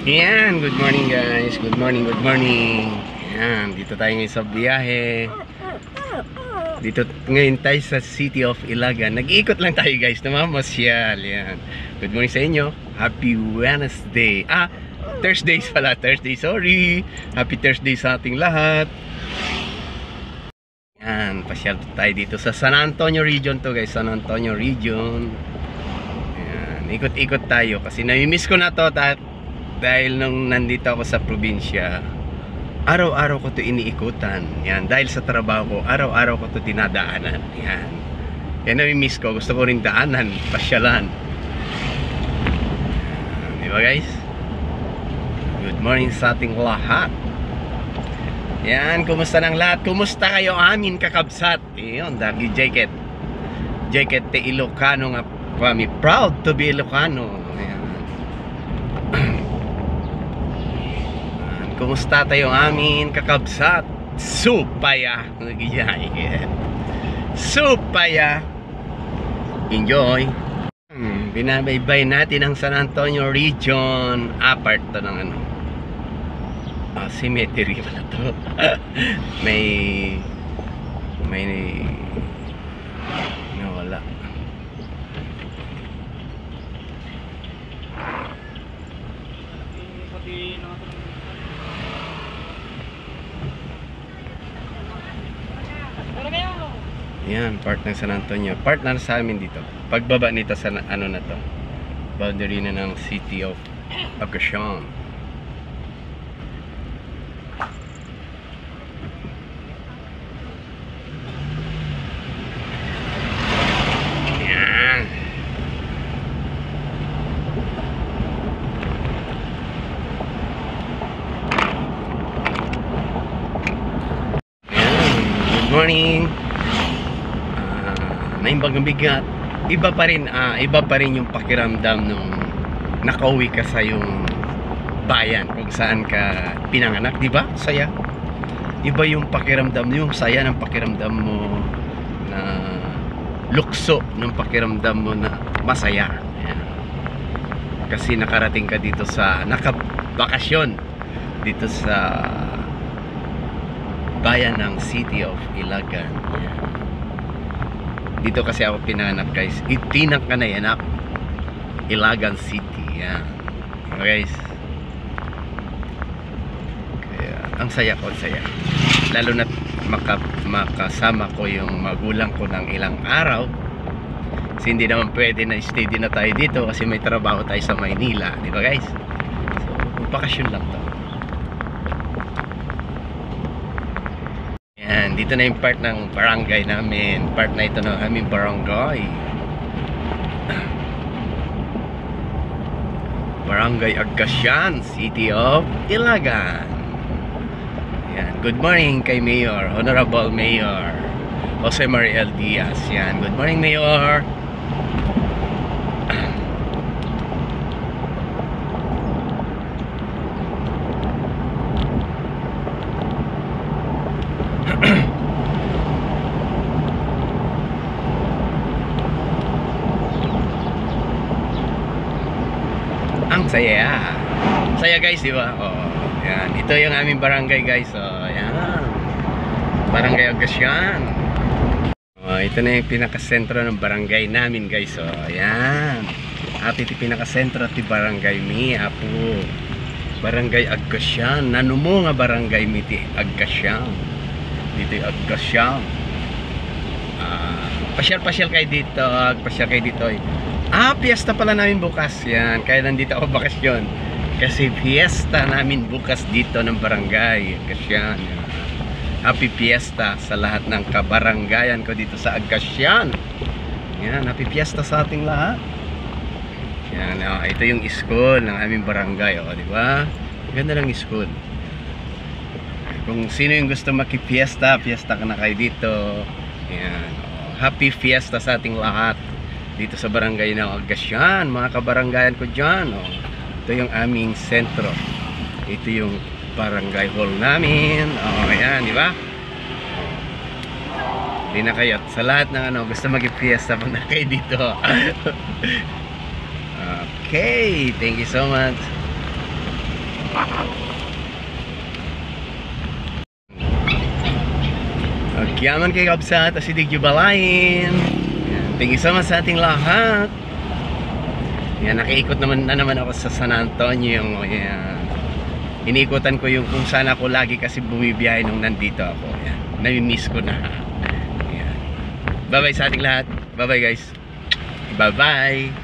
Yan, good morning guys. Good morning, good morning. Yan, dito tayo ngayon sa biyahe. Dito ngayon tayo sa City of Ilagan. Nag-iikot lang tayo guys, namamasyal. Yan. Good morning sa inyo. Happy Wednesday. Thursdays pala. Thursday, sorry. Happy Thursday sa ating lahat. Yan, pasyal tayo dito sa San Antonio region to guys. San Antonio region. Yan, ikot-ikot tayo kasi nami-miss ko na to dahil nung nandito ako sa probinsya, araw-araw ko to iniikutan. Yan, dahil sa trabaho ko, araw-araw ko to dinadaanan. Yan. Yan nami-miss ko. Gusto ko rin daanan, pasyalan. Di ba guys? Good morning sa ating lahat. Yan, kumusta ng lahat? Kumusta kayo amin kakabsat? Yun, dagi jacket. Jacket te Ilocano nga kami. Proud to be Ilocano. Kumusta tayo amin kakabsat? Supaya. Supaya. Enjoy. Binabaybay natin ang San Antonio region. Apart to ng cemetery pala to. may nawala. Yan, part ng San Antonio. Part na sa amin dito. Pagbaba nito sa ano na to, boundary na ng City of Agacion. Yan. Good morning. Naimbang bigat. Iba pa rin yung pakiramdam nung nakauwi ka sa yung bayan kung saan ka pinanganak, di ba? Saya. Iba yung pakiramdam, yung saya ng pakiramdam mo na lukso ng pakiramdam mo na masaya. Ayan. Kasi nakarating ka dito sa nakabakasyon dito sa bayan ng City of Ilagan. Ayan. Dito kasi ako pinanganak guys. Itinak ka na yan up. Ilagan City. Yan. Okay guys. Kaya, ang saya ko, ang saya. Lalo na makasama ko yung magulang ko ng ilang araw. Kasi hindi naman pwede na stay din na tayo dito kasi may trabaho tayo sa Maynila. Di ba guys? So, bakasyon lang to. Dito na yung part ng barangay namin. Part na ito ng aming barangay. Barangay Agacion, City of Ilagan. Yan. Good morning kay Mayor, Honorable Mayor Jose Mariel Diaz. Yan. Good morning Mayor. Ang saya. Saya guys, di ba? Oh, yan. Ito yung aming barangay guys. Oh, yan. Barangay Agacion. Oh, ito na yung pinakasentro ng barangay namin guys. Oh, yan. At ito pinakasentro at barangay mi apo. Barangay Agacion. Nano mo nga barangay mi ti Agacion. Dito yung Agacion. Pasyal-pasyal kayo dito. Pasyal kayo dito. Piyesta pala namin bukas. Yan, kaya nandito ako bakasyon. Kasi piyesta namin bukas dito ng barangay Agacion. Happy piyesta sa lahat ng kabaranggayan ko dito sa Agacion. Yan, happy piyesta sa ating lahat. Yan, ito yung school ng aming barangay, di ba? Ganda ng school. Kung sino yung gusto makipiesta, piyesta ka na kayo dito. Yan, happy fiesta sa ating lahat dito sa barangay ng Agacion, mga kabaranggayan ko dyan. Ito yung aming sentro. Ito yung barangay hall namin. Ayan, di ba? Hindi na kayo. Sa lahat ng gusto mag-fiesta pa na kayo dito. Okay, thank you so much. Agyaman kay Kabsat, asidig Jubalain. Thank you so much sa ating lahat. Yan, nakiikot naman ako sa San Antonio. Yan. Iniikutan ko yung kung saan ako lagi kasi bumibiyahe nung nandito ako. Yan. Nami-miss ko na. Yan. Bye-bye sa ating lahat. Bye-bye guys. Bye-bye.